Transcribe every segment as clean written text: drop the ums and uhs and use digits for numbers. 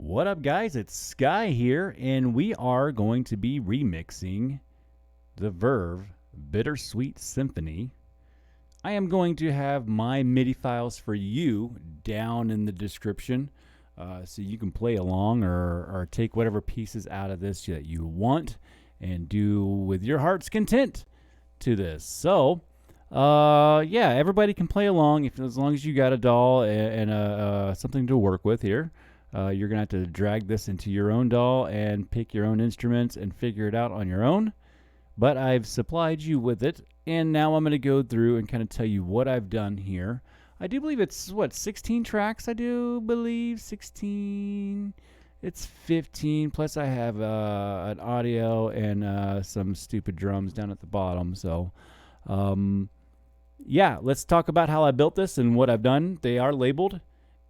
What up, guys? It's Sky here, and we are going to be remixing the Verve Bittersweet Symphony. I am going to have my MIDI files for you down in the description, so you can play along or take whatever pieces out of this that you want and do with your heart's content to this. So, yeah, everybody can play along as long as you got a DAW and something to work with here. You're going to have to drag this into your own DAW and pick your own instruments and figure it out on your own. But I've supplied you with it, and now I'm going to go through and kind of tell you what I've done here. I do believe it's, 16 tracks? I do believe 16. It's 15, plus I have an audio and some stupid drums down at the bottom. So, yeah, let's talk about how I built this and what I've done. They are labeled.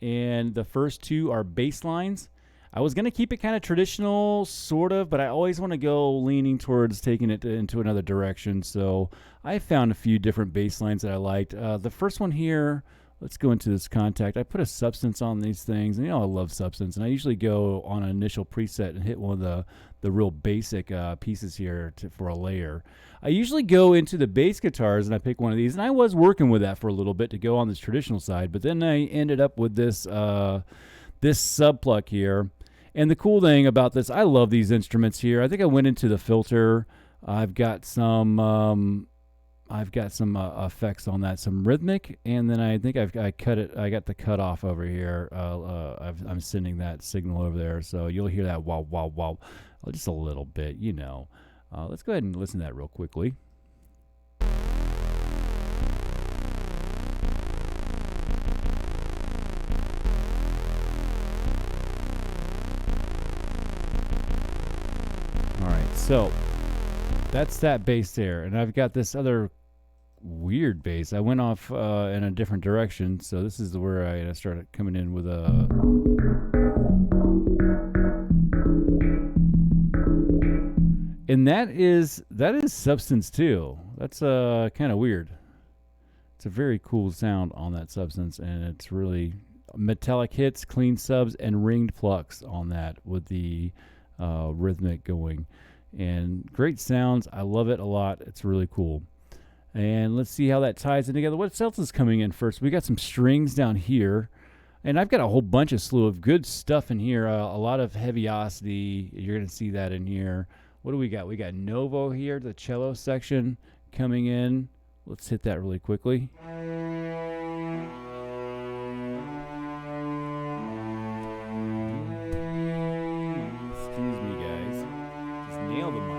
And the first two are bass lines. I was going to keep it kind of traditional, sort of, but I always want to go leaning towards taking it into another direction. So I found a few different bass lines that I liked. The first one here, let's go into this contact. I put a substance on these things, and you know I love substance, and I usually go on an initial preset and hit one of the real basic pieces here for a layer. I usually go into the bass guitars and I pick one of these, and I was working with that for a little bit to go on this traditional side, but then I ended up with this this subpluck here. And the cool thing about this, I love these instruments here. I think I went into the filter. I've got some effects on that, some rhythmic, and then I think I cut it. I got the cutoff over here. I'm sending that signal over there, so you'll hear that wow, wow, wow, just a little bit, you know. Let's go ahead and listen to that real quickly. All right, so that's that bass there, and I've got this other weird bass. I went off in a different direction, so this is where I started coming in with a. And that is substance too. That's kind of weird. It's a very cool sound on that substance, and it's really metallic hits, clean subs, and ringed plucks on that with the rhythmic going. And great sounds. I love it a lot. It's really cool. And let's see how that ties in together. What else is coming in first? We got some strings down here. And I've got a whole bunch of slew of good stuff in here. A lot of heaviosity. You're going to see that in here. What do we got? We got Novo here, the cello section coming in. Let's hit that really quickly. Excuse me, guys. Just nailed them all.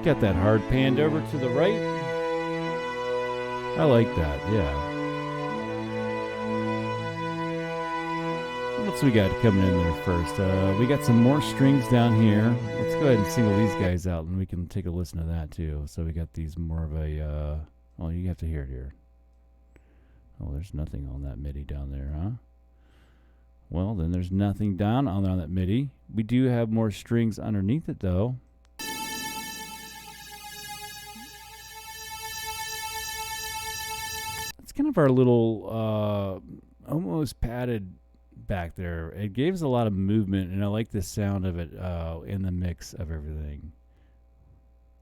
Got that hard panned over to the right. I like that, yeah. What else we got coming in there first? We got some more strings down here. Let's go ahead and single these guys out, and we can take a listen to that too. So we got these more of a, well, you have to hear it here. Oh, there's nothing on that MIDI down there, huh? Well, then there's nothing down on that MIDI. We do have more strings underneath it, though. It's kind of our little, almost padded back there. It gives a lot of movement, and I like the sound of it in the mix of everything.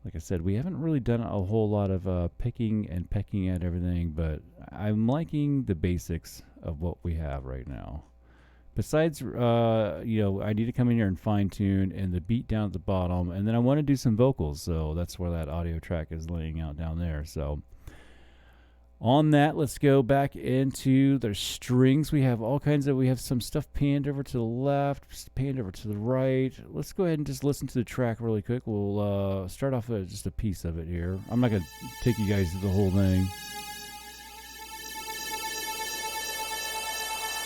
Like I said, we haven't really done a whole lot of picking and pecking at everything, but I'm liking the basics of what we have right now. Besides, you know, I need to come in here and fine tune and the beat down at the bottom, and then I want to do some vocals, so that's where that audio track is laying out down there. So on that, let's go back into their strings. We have all kinds of, we have some stuff panned over to the left, panned over to the right. Let's go ahead and just listen to the track really quick. We'll start off with just a piece of it here. I'm not going to take you guys to the whole thing.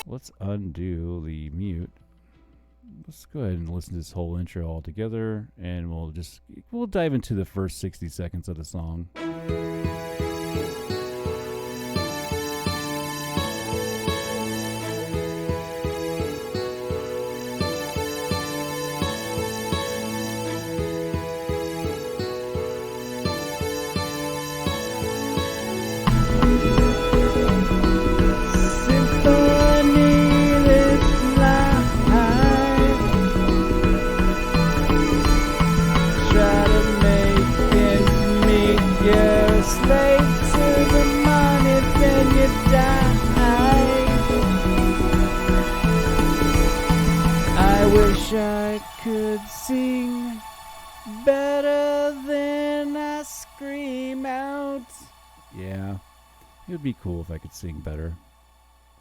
Let's undo the mute. Let's go ahead and listen to this whole intro all together, and we'll dive into the first 60 seconds of the song. wish I could sing better than I scream out. Yeah, it would be cool if I could sing better,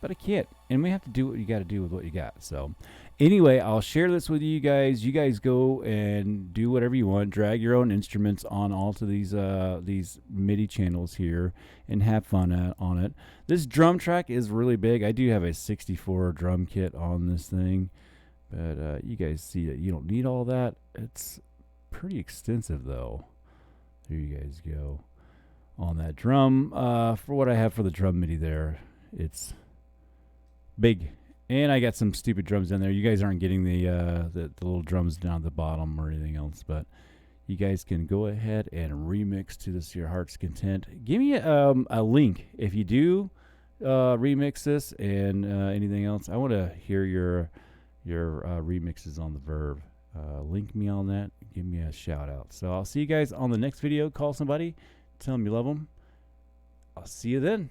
but I can't. And we have to do what you got to do with what you got. So anyway, I'll share this with you guys. You guys go and do whatever you want. Drag your own instruments on all to these MIDI channels here and have fun on it. This drum track is really big. I do have a 64 drum kit on this thing, but you guys see that you don't need all that. It's pretty extensive though. There you guys go on that drum. For what I have for the drum MIDI there, it's big. And I got some stupid drums in there. You guys aren't getting the little drums down at the bottom or anything else, but you guys can go ahead and remix to this your heart's content. Give me a link if you do remix this and anything else. I want to hear your remixes on the Verve. Link me on that. Give me a shout out. So I'll see you guys on the next video. Call somebody. Tell them you love them. I'll see you then.